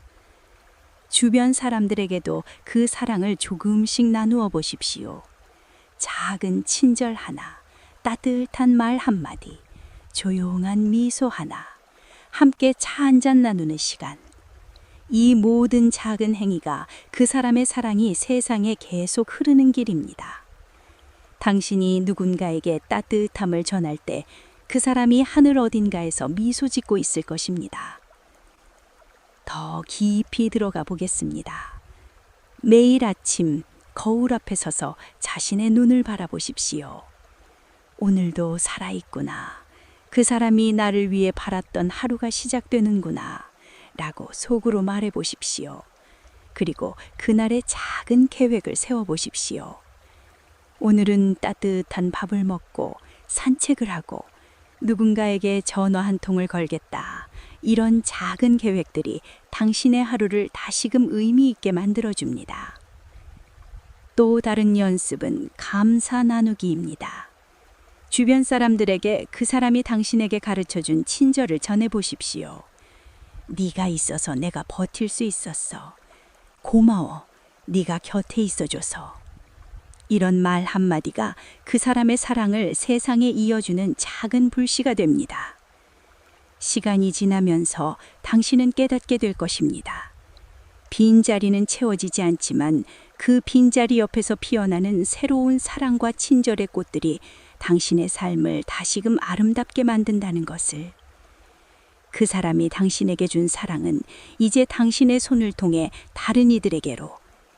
주변 사람들에게도 그 사랑을 조금씩 나누어 보십시오. 작은 친절 하나, 따뜻한 말 한마디, 조용한 미소 하나, 함께 차 한잔 나누는 시간. 이 모든 작은 행위가 그 사람의 사랑이 세상에 계속 흐르는 길입니다. 당신이 누군가에게 따뜻함을 전할 때 그 사람이 하늘 어딘가에서 미소 짓고 있을 것입니다. 더 깊이 들어가 보겠습니다. 매일 아침 거울 앞에 서서 자신의 눈을 바라보십시오. 오늘도 살아있구나. 그 사람이 나를 위해 바랐던 하루가 시작되는구나. 라고 속으로 말해 보십시오. 그리고 그날의 작은 계획을 세워 보십시오. 오늘은 따뜻한 밥을 먹고 산책을 하고 누군가에게 전화 한 통을 걸겠다. 이런 작은 계획들이 당신의 하루를 다시금 의미 있게 만들어줍니다. 또 다른 연습은 감사 나누기입니다. 주변 사람들에게 그 사람이 당신에게 가르쳐준 친절을 전해 보십시오. 네가 있어서 내가 버틸 수 있었어. 고마워. 네가 곁에 있어줘서. 이런 말 한마디가 그 사람의 사랑을 세상에 이어주는 작은 불씨가 됩니다. 시간이 지나면서 당신은 깨닫게 될 것입니다. 빈자리는 채워지지 않지만 그 빈자리 옆에서 피어나는 새로운 사랑과 친절의 꽃들이 당신의 삶을 다시금 아름답게 만든다는 것을. 그 사람이 당신에게 준 사랑은 이제 당신의 손을 통해 다른 이들에게로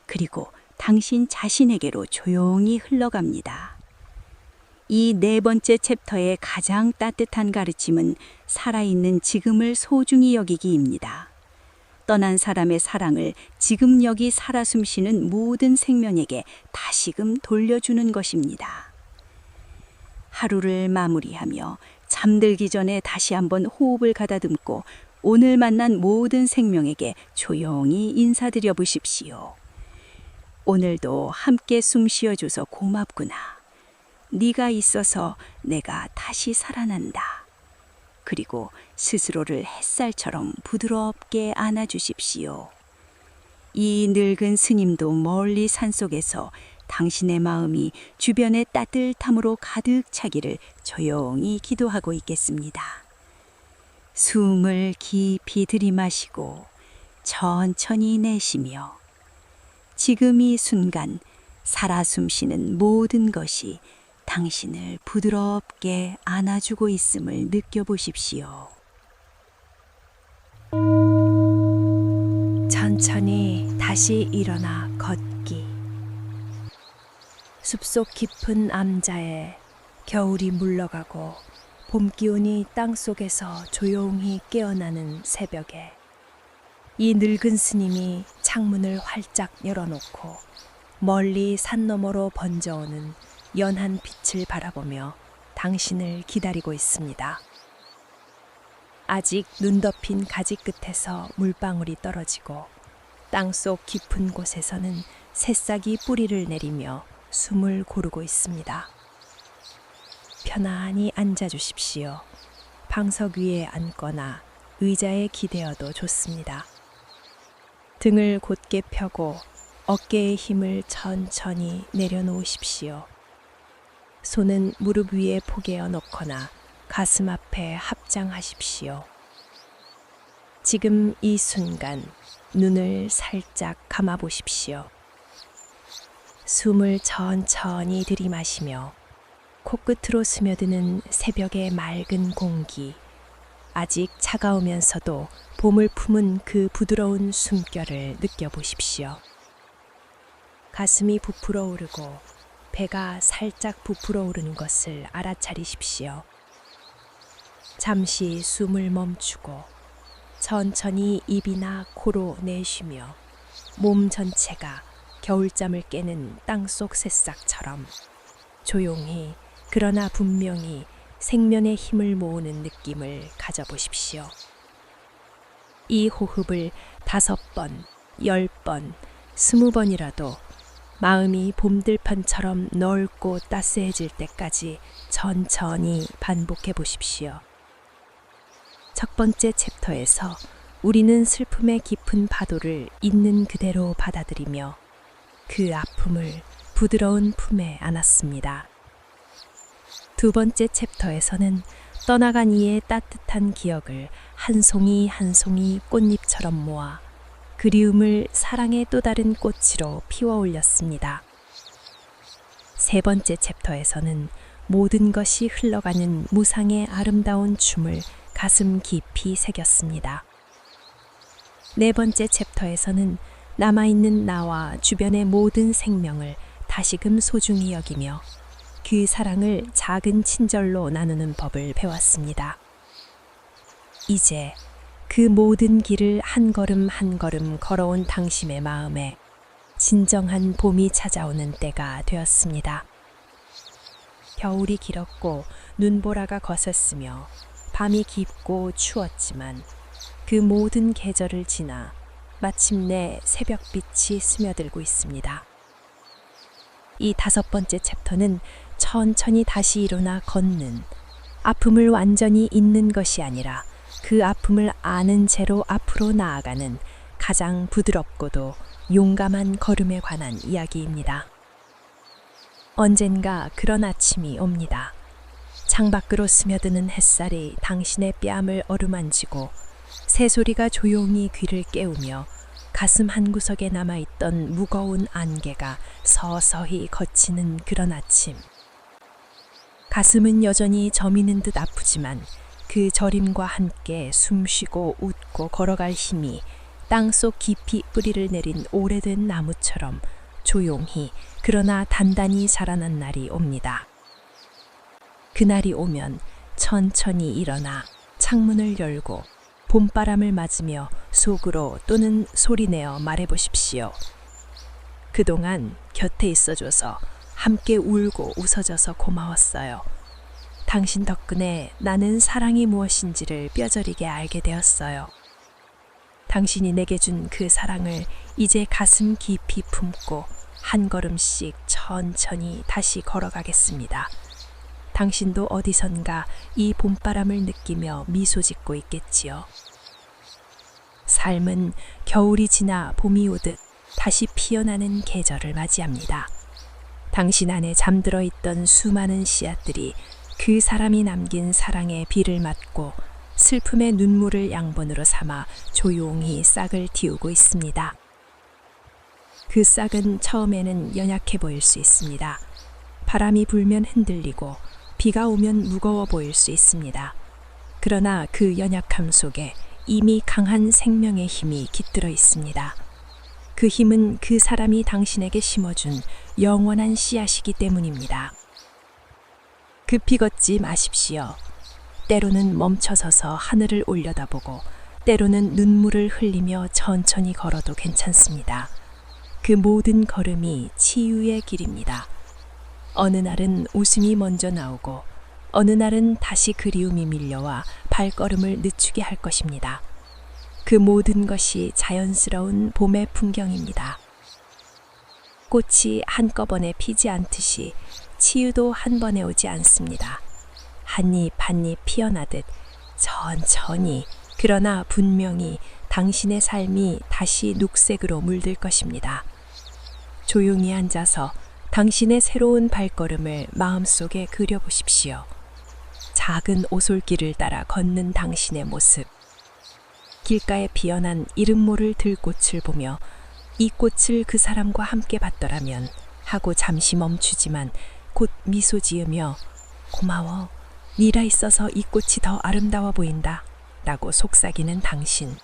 그리고 당신 자신에게로 조용히 흘러갑니다. 이 네 번째 챕터의 가장 따뜻한 가르침은 살아있는 지금을 소중히 여기기입니다. 떠난 사람의 사랑을 지금 여기 살아 숨쉬는 모든 생명에게 다시금 돌려주는 것입니다. 하루를 마무리하며 잠들기 전에 다시 한번 호흡을 가다듬고 오늘 만난 모든 생명에게 조용히 인사드려 보십시오. 오늘도 함께 숨 쉬어줘서 고맙구나. 네가 있어서 내가 다시 살아난다. 그리고 스스로를 햇살처럼 부드럽게 안아주십시오. 이 늙은 스님도 멀리 산속에서 당신의 마음이 주변의 따뜻함으로 가득 차기를 조용히 기도하고 있겠습니다. 숨을 깊이 들이마시고 천천히 내쉬며 지금 이 순간 살아 숨쉬는 모든 것이 당신을 부드럽게 안아주고 있음을 느껴보십시오. 천천히 다시 일어나 걷기. 숲속 깊은 암자에 겨울이 물러가고 봄 기운이 땅속에서 조용히 깨어나는 새벽에 이 늙은 스님이 창문을 활짝 열어놓고 멀리 산 너머로 번져오는 연한 빛을 바라보며 당신을 기다리고 있습니다. 아직 눈 덮인 가지 끝에서 물방울이 떨어지고 땅속 깊은 곳에서는 새싹이 뿌리를 내리며 숨을 고르고 있습니다. 편안히 앉아주십시오. 방석 위에 앉거나 의자에 기대어도 좋습니다. 등을 곧게 펴고 어깨의 힘을 천천히 내려놓으십시오. 손은 무릎 위에 포개어 놓거나 가슴 앞에 합장하십시오. 지금 이 순간 눈을 살짝 감아 보십시오. 숨을 천천히 들이마시며 코끝으로 스며드는 새벽의 맑은 공기, 아직 차가우면서도 봄을 품은 그 부드러운 숨결을 느껴보십시오. 가슴이 부풀어 오르고 배가 살짝 부풀어 오르는 것을 알아차리십시오. 잠시 숨을 멈추고 천천히 입이나 코로 내쉬며 몸 전체가 겨울잠을 깨는 땅속 새싹처럼 조용히 그러나 분명히 생면의 힘을 모으는 느낌을 가져보십시오. 이 호흡을 5번, 10번, 20번이라도 마음이 봄들판처럼 넓고 따스해질 때까지 천천히 반복해 보십시오. 첫 번째 챕터에서 우리는 슬픔의 깊은 파도를 있는 그대로 받아들이며 그 아픔을 부드러운 품에 안았습니다. 두 번째 챕터에서는 떠나간 이의 따뜻한 기억을 한 송이 한 송이 꽃잎처럼 모아 그리움을 사랑의 또 다른 꽃으로 피워 올렸습니다. 세 번째 챕터에서는 모든 것이 흘러가는 무상의 아름다운 춤을 가슴 깊이 새겼습니다. 네 번째 챕터에서는 남아있는 나와 주변의 모든 생명을 다시금 소중히 여기며 그 사랑을 작은 친절로 나누는 법을 배웠습니다. 이제 그 모든 길을 한 걸음 한 걸음 걸어온 당신의 마음에 진정한 봄이 찾아오는 때가 되었습니다. 겨울이 길었고 눈보라가 거셌으며 밤이 깊고 추웠지만 그 모든 계절을 지나 마침내 새벽빛이 스며들고 있습니다. 이 5번째 챕터는 천천히 다시 일어나 걷는, 아픔을 완전히 잊는 것이 아니라 그 아픔을 아는 채로 앞으로 나아가는 가장 부드럽고도 용감한 걸음에 관한 이야기입니다. 언젠가 그런 아침이 옵니다. 창밖으로 스며드는 햇살이 당신의 뺨을 어루만지고 새소리가 조용히 귀를 깨우며 가슴 한구석에 남아있던 무거운 안개가 서서히 걷히는 그런 아침. 가슴은 여전히 저미는 듯 아프지만 그 저림과 함께 숨쉬고 웃고 걸어갈 힘이 땅속 깊이 뿌리를 내린 오래된 나무처럼 조용히 그러나 단단히 자라난 날이 옵니다. 그날이 오면 천천히 일어나 창문을 열고 봄바람을 맞으며 속으로 또는 소리내어 말해보십시오. 그동안 곁에 있어줘서 함께 울고 웃어줘서 고마웠어요. 당신 덕분에 나는 사랑이 무엇인지를 뼈저리게 알게 되었어요. 당신이 내게 준 그 사랑을 이제 가슴 깊이 품고 한 걸음씩 천천히 다시 걸어가겠습니다. 당신도 어디선가 이 봄바람을 느끼며 미소 짓고 있겠지요. 삶은 겨울이 지나 봄이 오듯 다시 피어나는 계절을 맞이합니다. 당신 안에 잠들어 있던 수많은 씨앗들이 그 사람이 남긴 사랑의 비를 맞고 슬픔의 눈물을 양분으로 삼아 조용히 싹을 틔우고 있습니다. 그 싹은 처음에는 연약해 보일 수 있습니다. 바람이 불면 흔들리고 비가 오면 무거워 보일 수 있습니다. 그러나 그 연약함 속에 이미 강한 생명의 힘이 깃들어 있습니다. 그 힘은 그 사람이 당신에게 심어준 영원한 씨앗이기 때문입니다. 급히 걷지 마십시오. 때로는 멈춰서서 하늘을 올려다보고 때로는 눈물을 흘리며 천천히 걸어도 괜찮습니다. 그 모든 걸음이 치유의 길입니다. 어느 날은 웃음이 먼저 나오고 어느 날은 다시 그리움이 밀려와 발걸음을 늦추게 할 것입니다. 그 모든 것이 자연스러운 봄의 풍경입니다. 꽃이 한꺼번에 피지 않듯이 치유도 한 번에 오지 않습니다. 한입 한입 피어나듯 천천히 그러나 분명히 당신의 삶이 다시 녹색으로 물들 것입니다. 조용히 앉아서 당신의 새로운 발걸음을 마음속에 그려보십시오. 작은 오솔길을 따라 걷는 당신의 모습. 길가에 피어난 이름 모를 들꽃을 보며 이 꽃을 그 사람과 함께 봤더라면 하고 잠시 멈추지만 곧 미소 지으며 고마워. 네가 있어서 이 꽃이 더 아름다워 보인다. 라고 속삭이는 당신.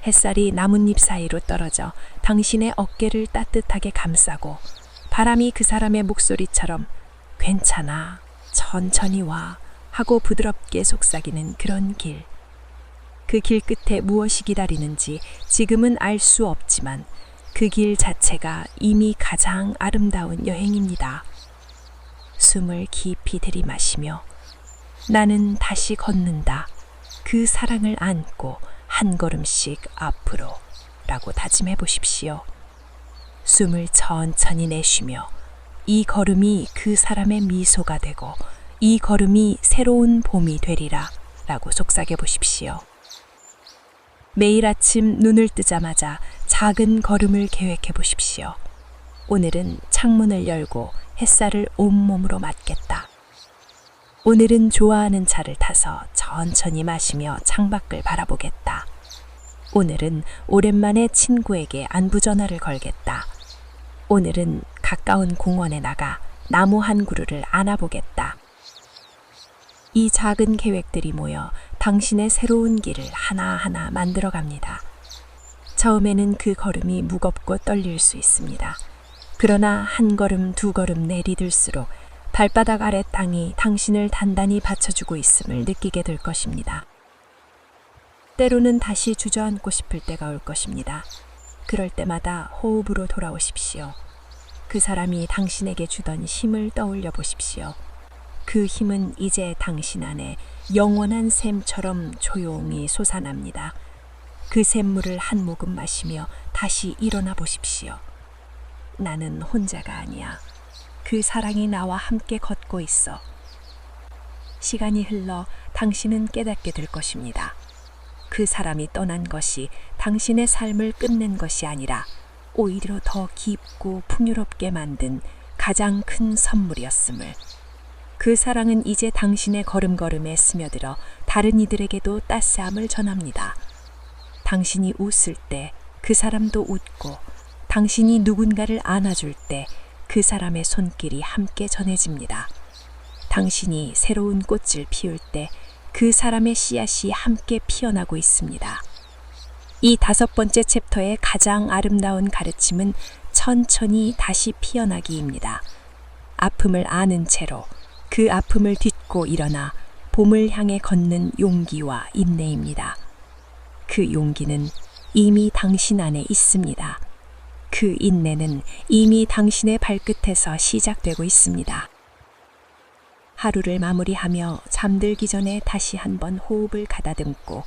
햇살이 나뭇잎 사이로 떨어져 당신의 어깨를 따뜻하게 감싸고 바람이 그 사람의 목소리처럼 괜찮아, 천천히 와 하고 부드럽게 속삭이는 그런 길. 그 길 끝에 무엇이 기다리는지 지금은 알 수 없지만 그 길 자체가 이미 가장 아름다운 여행입니다. 숨을 깊이 들이마시며 나는 다시 걷는다. 그 사랑을 안고 한 걸음씩 앞으로 라고 다짐해 보십시오. 숨을 천천히 내쉬며 이 걸음이 그 사람의 미소가 되고 이 걸음이 새로운 봄이 되리라 라고 속삭여 보십시오. 매일 아침 눈을 뜨자마자 작은 걸음을 계획해 보십시오. 오늘은 창문을 열고 햇살을 온몸으로 맞겠다. 오늘은 좋아하는 차를 타서 천천히 마시며 창밖을 바라보겠다. 오늘은 오랜만에 친구에게 안부 전화를 걸겠다. 오늘은 가까운 공원에 나가 나무 한 그루를 안아보겠다. 이 작은 계획들이 모여 당신의 새로운 길을 하나하나 만들어 갑니다. 처음에는 그 걸음이 무겁고 떨릴 수 있습니다. 그러나 한 걸음 두 걸음 내디딜수록 발바닥 아래 땅이 당신을 단단히 받쳐주고 있음을 느끼게 될 것입니다. 때로는 다시 주저앉고 싶을 때가 올 것입니다. 그럴 때마다 호흡으로 돌아오십시오. 그 사람이 당신에게 주던 힘을 떠올려 보십시오. 그 힘은 이제 당신 안에 영원한 샘처럼 조용히 솟아납니다. 그 샘물을 한 모금 마시며 다시 일어나 보십시오. 나는 혼자가 아니야. 그 사랑이 나와 함께 걷고 있어. 시간이 흘러 당신은 깨닫게 될 것입니다. 그 사람이 떠난 것이 당신의 삶을 끝낸 것이 아니라 오히려 더 깊고 풍요롭게 만든 가장 큰 선물이었음을. 그 사랑은 이제 당신의 걸음걸음에 스며들어 다른 이들에게도 따스함을 전합니다. 당신이 웃을 때 그 사람도 웃고, 당신이 누군가를 안아줄 때 그 사람의 손길이 함께 전해집니다. 당신이 새로운 꽃을 피울 때 그 사람의 씨앗이 함께 피어나고 있습니다. 이 5번째 챕터의 가장 아름다운 가르침은 천천히 다시 피어나기입니다. 아픔을 아는 채로 그 아픔을 딛고 일어나 봄을 향해 걷는 용기와 인내입니다. 그 용기는 이미 당신 안에 있습니다. 그 인내는 이미 당신의 발끝에서 시작되고 있습니다. 하루를 마무리하며 잠들기 전에 다시 한번 호흡을 가다듬고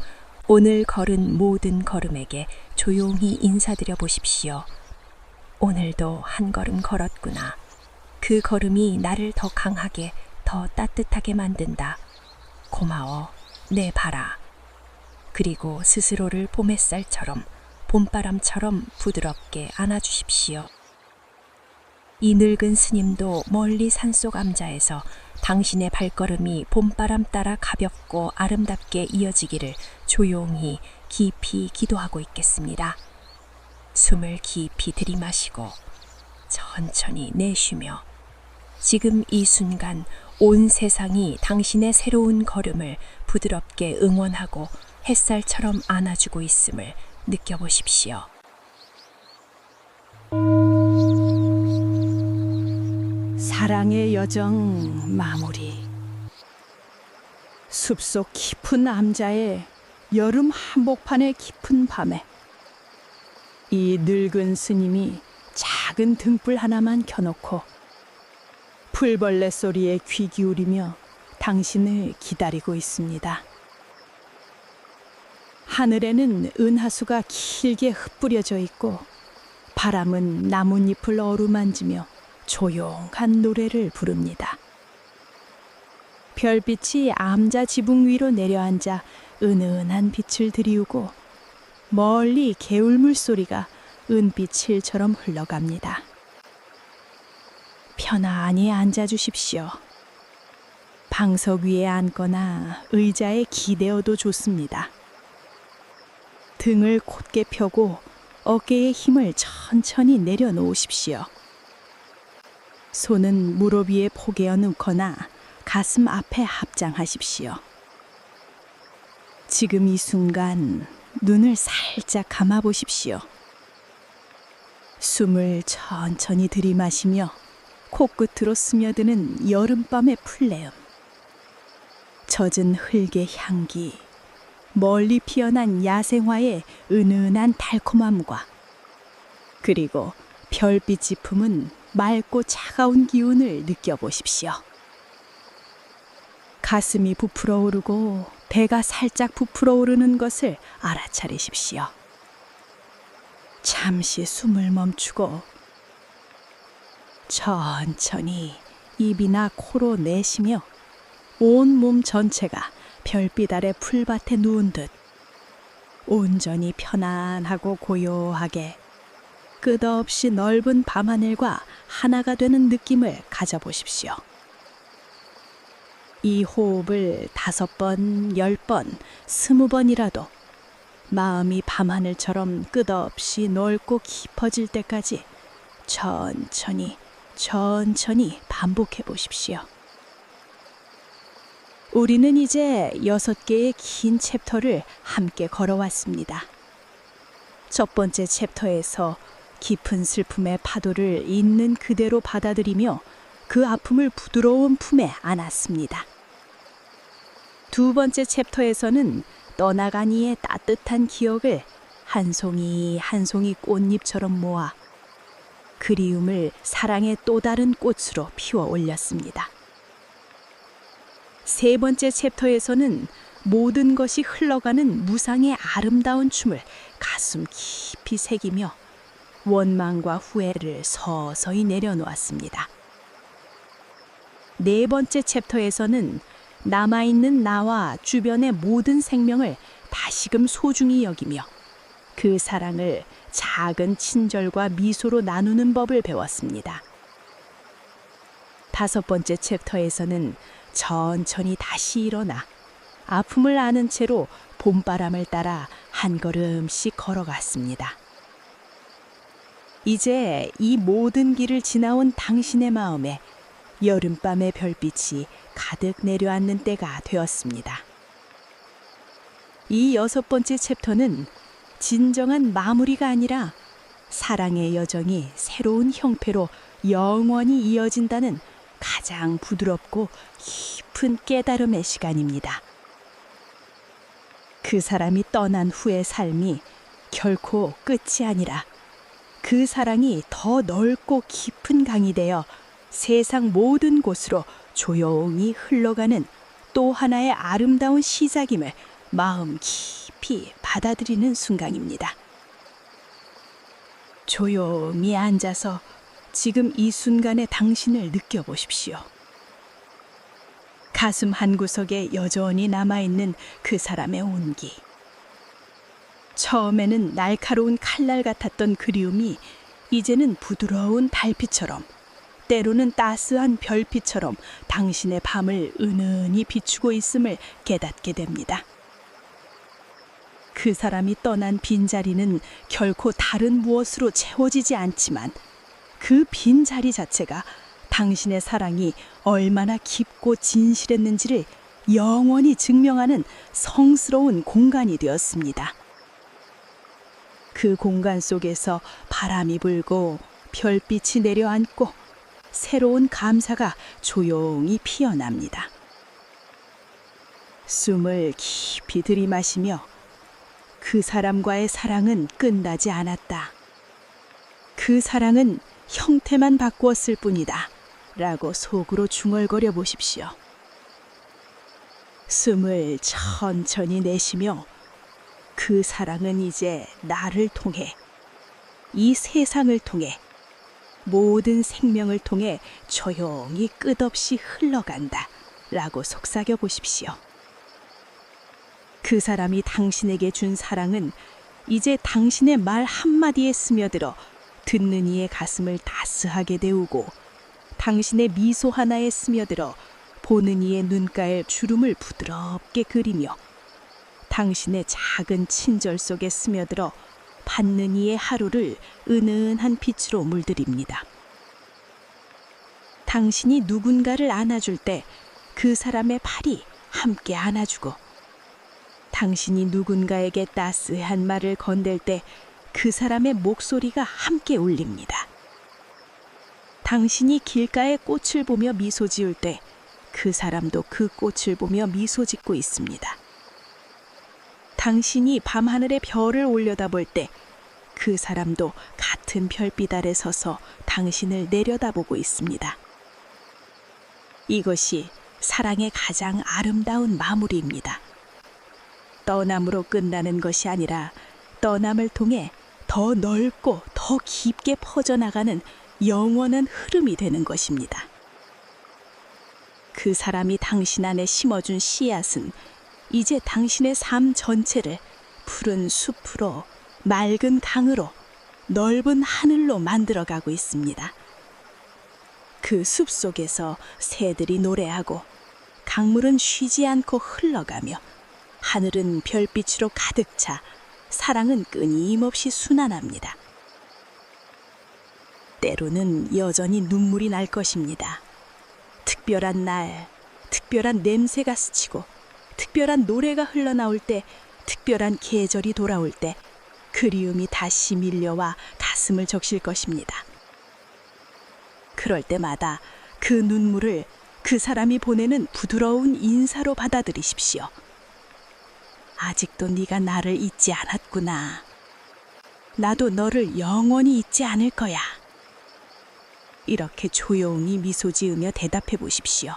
오늘 걸은 모든 걸음에게 조용히 인사드려 보십시오. 오늘도 한 걸음 걸었구나. 그 걸음이 나를 더 강하게, 더 따뜻하게 만든다. 고마워, 내 바라. 그리고 스스로를 봄 햇살처럼, 봄바람처럼 부드럽게 안아주십시오. 이 늙은 스님도 멀리 산속 암자에서 당신의 발걸음이 봄바람 따라 가볍고 아름답게 이어지기를 조용히 깊이 기도하고 있겠습니다. 숨을 깊이 들이마시고 천천히 내쉬며 지금 이 순간 온 세상이 당신의 새로운 걸음을 부드럽게 응원하고 햇살처럼 안아주고 있음을 느껴보십시오. 사랑의 여정 마무리. 숲속 깊은 암자의 여름 한복판의 깊은 밤에 이 늙은 스님이 작은 등불 하나만 켜놓고 풀벌레 소리에 귀 기울이며 당신을 기다리고 있습니다. 하늘에는 은하수가 길게 흩뿌려져 있고 바람은 나뭇잎을 어루만지며 조용한 노래를 부릅니다. 별빛이 암자 지붕 위로 내려앉아 은은한 빛을 드리우고 멀리 개울물 소리가 은빛일처럼 흘러갑니다. 편안히 앉아주십시오. 방석 위에 앉거나 의자에 기대어도 좋습니다. 등을 곧게 펴고 어깨에 힘을 천천히 내려놓으십시오. 손은 무릎 위에 포개어 놓거나 가슴 앞에 합장하십시오. 지금 이 순간 눈을 살짝 감아 보십시오. 숨을 천천히 들이마시며 코끝으로 스며드는 여름밤의 풀내음, 젖은 흙의 향기, 멀리 피어난 야생화의 은은한 달콤함과 그리고 별빛이 품은 맑고 차가운 기운을 느껴보십시오. 가슴이 부풀어 오르고 배가 살짝 부풀어 오르는 것을 알아차리십시오. 잠시 숨을 멈추고 천천히 입이나 코로 내쉬며 온 몸 전체가 별빛 아래 풀밭에 누운 듯 온전히 편안하고 고요하게 끝없이 넓은 밤하늘과 하나가 되는 느낌을 가져보십시오. 이 호흡을 5번, 10번, 20번이라도 마음이 밤하늘처럼 끝없이 넓고 깊어질 때까지 천천히 반복해 보십시오. 우리는 이제 6개의 긴 챕터를 함께 걸어왔습니다. 첫 번째 챕터에서 깊은 슬픔의 파도를 있는 그대로 받아들이며 그 아픔을 부드러운 품에 안았습니다. 두 번째 챕터에서는 떠나간 이의 따뜻한 기억을 한 송이 한 송이 꽃잎처럼 모아 그리움을 사랑의 또 다른 꽃으로 피워 올렸습니다. 세 번째 챕터에서는 모든 것이 흘러가는 무상의 아름다운 춤을 가슴 깊이 새기며 원망과 후회를 서서히 내려놓았습니다. 네 번째 챕터에서는 남아있는 나와 주변의 모든 생명을 다시금 소중히 여기며 그 사랑을 작은 친절과 미소로 나누는 법을 배웠습니다. 다섯 번째 챕터에서는 천천히 다시 일어나 아픔을 아는 채로 봄바람을 따라 한 걸음씩 걸어갔습니다. 이제 이 모든 길을 지나온 당신의 마음에 여름밤의 별빛이 가득 내려앉는 때가 되었습니다. 이 6번째 챕터는 진정한 마무리가 아니라 사랑의 여정이 새로운 형태로 영원히 이어진다는 가장 부드럽고 깊은 깨달음의 시간입니다. 그 사람이 떠난 후의 삶이 결코 끝이 아니라 그 사랑이 더 넓고 깊은 강이 되어 세상 모든 곳으로 조용히 흘러가는 또 하나의 아름다운 시작임을 마음 깊이 받아들이는 순간입니다. 조용히 앉아서 지금 이 순간의 당신을 느껴보십시오. 가슴 한구석에 여전히 남아있는 그 사람의 온기. 처음에는 날카로운 칼날 같았던 그리움이 이제는 부드러운 달빛처럼 때로는 따스한 별빛처럼 당신의 밤을 은은히 비추고 있음을 깨닫게 됩니다. 그 사람이 떠난 빈자리는 결코 다른 무엇으로 채워지지 않지만 그 빈자리 자체가 당신의 사랑이 얼마나 깊고 진실했는지를 영원히 증명하는 성스러운 공간이 되었습니다. 그 공간 속에서 바람이 불고 별빛이 내려앉고 새로운 감사가 조용히 피어납니다. 숨을 깊이 들이마시며 그 사람과의 사랑은 끝나지 않았다. 그 사랑은 형태만 바꾸었을 뿐이다. 라고 속으로 중얼거려 보십시오. 숨을 천천히 내쉬며 그 사랑은 이제 나를 통해, 이 세상을 통해, 모든 생명을 통해 조용히 끝없이 흘러간다. 라고 속삭여 보십시오. 그 사람이 당신에게 준 사랑은 이제 당신의 말 한마디에 스며들어 듣는 이의 가슴을 따스하게 데우고 당신의 미소 하나에 스며들어 보는 이의 눈가에 주름을 부드럽게 그리며 당신의 작은 친절 속에 스며들어 받는 이의 하루를 은은한 빛으로 물들입니다. 당신이 누군가를 안아줄 때 그 사람의 팔이 함께 안아주고 당신이 누군가에게 따스한 말을 건넬 때 그 사람의 목소리가 함께 울립니다. 당신이 길가에 꽃을 보며 미소 지을 때 그 사람도 그 꽃을 보며 미소 짓고 있습니다. 당신이 밤하늘의 별을 올려다볼 때 그 사람도 같은 별빛 아래 서서 당신을 내려다보고 있습니다. 이것이 사랑의 가장 아름다운 마무리입니다. 떠남으로 끝나는 것이 아니라 떠남을 통해 더 넓고 더 깊게 퍼져나가는 영원한 흐름이 되는 것입니다. 그 사람이 당신 안에 심어준 씨앗은 이제 당신의 삶 전체를 푸른 숲으로, 맑은 강으로, 넓은 하늘로 만들어가고 있습니다. 그 숲 속에서 새들이 노래하고 강물은 쉬지 않고 흘러가며 하늘은 별빛으로 가득 차 사랑은 끊임없이 순환합니다. 때로는 여전히 눈물이 날 것입니다. 특별한 날, 특별한 냄새가 스치고 특별한 노래가 흘러나올 때, 특별한 계절이 돌아올 때 그리움이 다시 밀려와 가슴을 적실 것입니다. 그럴 때마다 그 눈물을 그 사람이 보내는 부드러운 인사로 받아들이십시오. 아직도 네가 나를 잊지 않았구나. 나도 너를 영원히 잊지 않을 거야. 이렇게 조용히 미소 지으며 대답해 보십시오.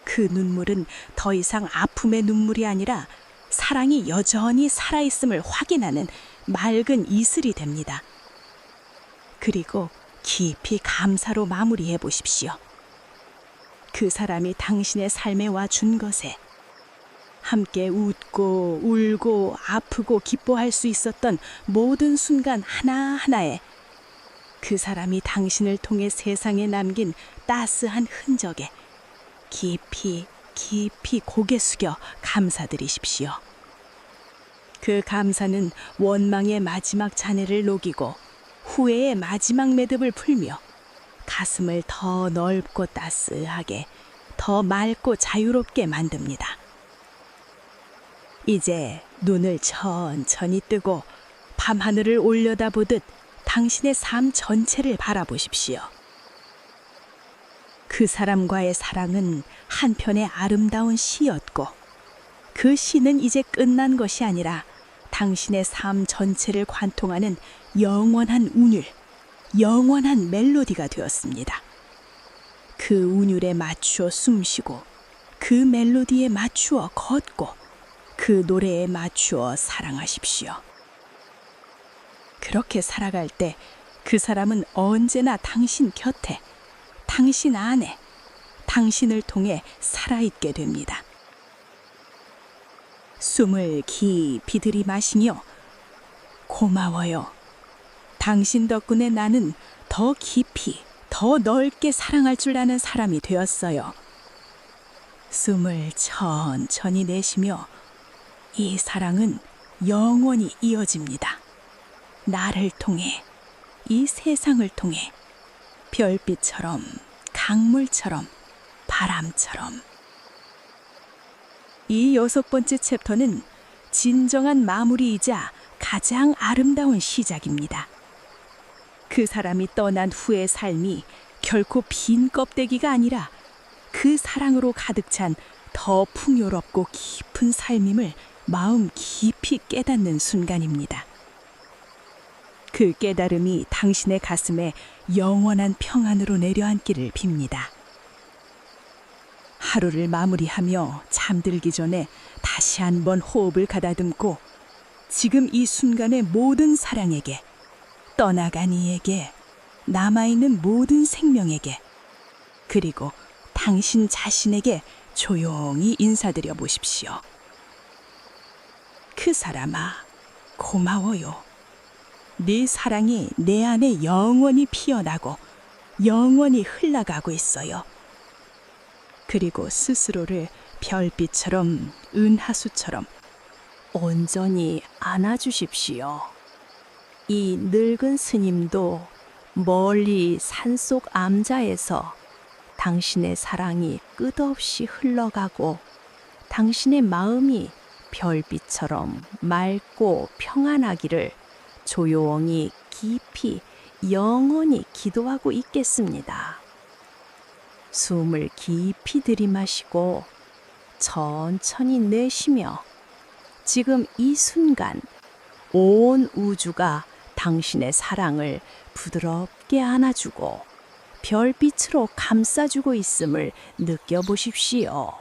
그 눈물은 더 이상 아픔의 눈물이 아니라 사랑이 여전히 살아있음을 확인하는 맑은 이슬이 됩니다. 그리고 깊이 감사로 마무리해 보십시오. 그 사람이 당신의 삶에 와 준 것에 함께 웃고 울고 아프고 기뻐할 수 있었던 모든 순간 하나하나에 그 사람이 당신을 통해 세상에 남긴 따스한 흔적에 깊이 깊이 고개 숙여 감사드리십시오. 그 감사는 원망의 마지막 잔해를 녹이고 후회의 마지막 매듭을 풀며 가슴을 더 넓고 따스하게, 더 맑고 자유롭게 만듭니다. 이제 눈을 천천히 뜨고 밤하늘을 올려다보듯 당신의 삶 전체를 바라보십시오. 그 사람과의 사랑은 한편의 아름다운 시였고 그 시는 이제 끝난 것이 아니라 당신의 삶 전체를 관통하는 영원한 운율, 영원한 멜로디가 되었습니다. 그 운율에 맞추어 숨쉬고 그 멜로디에 맞추어 걷고 그 노래에 맞추어 사랑하십시오. 그렇게 살아갈 때 그 사람은 언제나 당신 곁에, 당신 안에, 당신을 통해 살아있게 됩니다. 숨을 깊이 들이마시며 고마워요. 당신 덕분에 나는 더 깊이, 더 넓게 사랑할 줄 아는 사람이 되었어요. 숨을 천천히 내쉬며 이 사랑은 영원히 이어집니다. 나를 통해, 이 세상을 통해 별빛처럼, 강물처럼, 바람처럼. 이 6번째 챕터는 진정한 마무리이자 가장 아름다운 시작입니다. 그 사람이 떠난 후의 삶이 결코 빈 껍데기가 아니라 그 사랑으로 가득 찬 더 풍요롭고 깊은 삶임을 마음 깊이 깨닫는 순간입니다. 그 깨달음이 당신의 가슴에 영원한 평안으로 내려앉기를 빕니다. 하루를 마무리하며 잠들기 전에 다시 한번 호흡을 가다듬고 지금 이 순간의 모든 사랑에게, 떠나간 이에게, 남아있는 모든 생명에게, 그리고 당신 자신에게 조용히 인사드려 보십시오. 그 사람아, 고마워요. 네 사랑이 내 안에 영원히 피어나고 영원히 흘러가고 있어요. 그리고 스스로를 별빛처럼, 은하수처럼 온전히 안아주십시오. 이 늙은 스님도 멀리 산속 암자에서 당신의 사랑이 끝없이 흘러가고 당신의 마음이 별빛처럼 맑고 평안하기를 조용히 깊이 영원히 기도하고 있겠습니다. 숨을 깊이 들이마시고 천천히 내쉬며 지금 이 순간 온 우주가 당신의 사랑을 부드럽게 안아주고 별빛으로 감싸주고 있음을 느껴보십시오.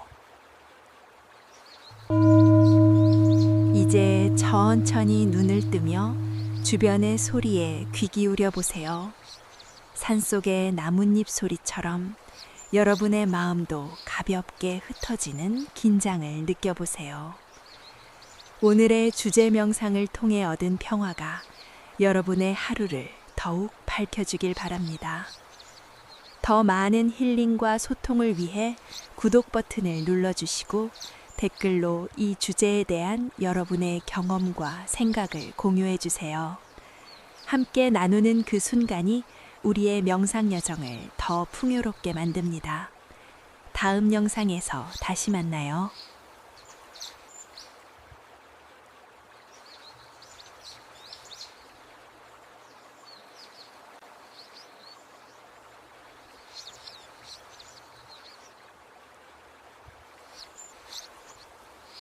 이제 천천히 눈을 뜨며 주변의 소리에 귀 기울여 보세요. 산속의 나뭇잎 소리처럼 여러분의 마음도 가볍게 흩어지는 긴장을 느껴보세요. 오늘의 주제 명상을 통해 얻은 평화가 여러분의 하루를 더욱 밝혀주길 바랍니다. 더 많은 힐링과 소통을 위해 구독 버튼을 눌러주시고 댓글로 이 주제에 대한 여러분의 경험과 생각을 공유해 주세요. 함께 나누는 그 순간이 우리의 명상 여정을 더 풍요롭게 만듭니다. 다음 영상에서 다시 만나요.